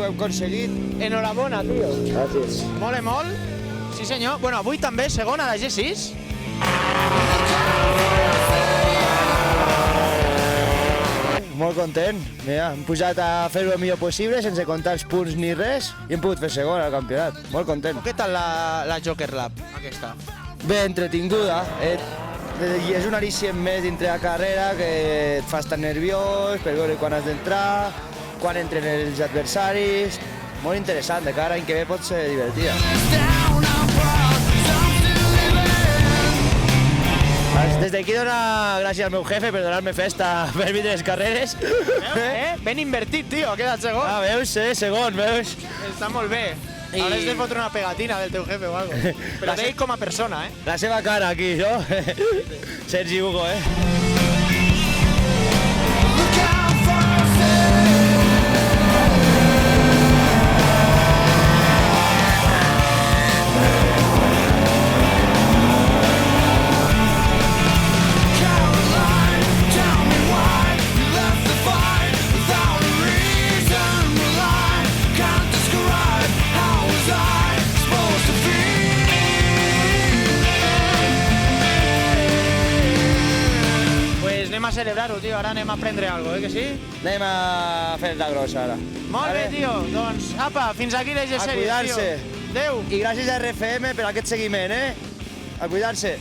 ho hem aconseguit. Enhorabona, tio. Gràcies. Mole molt. Sí, senyor. Bueno, avui també segona de G6. Molt content. Mira, hem pujat a fer-ho el millor possible, sense comptar els punts ni res, i hem pogut fer segon al campionat. Molt content. Què tal la Joker Lab, aquesta? Bé, entretinguda. I és un al·licient més dintre la carrera que et fa estar nerviós per veure quan has d'entrar, quan entren els adversaris. Molt interessant, de cara a l'any que ve pot ser divertida. Des d'aquí donar gràcies al meu jefe per donar-me festa per vindre les carreres. Ben invertit, tio, ha quedat segon. Ah, veus? Segon, veus? Està molt bé. Hauràs de fotre una pegatina del teu jefe o algo. Però d'ell com a persona, La seva cara aquí, no? Sergi Hugo, Anem a celebrar-ho, tio. Ara anem a prendre alguna cosa, que sí? Anem a fer la grossa, ara. Molt bé, tio. doncs, apa, fins aquí les A sèries, cuidar-se. tio. Adéu. I gràcies a RFM per aquest seguiment, A cuidar-se.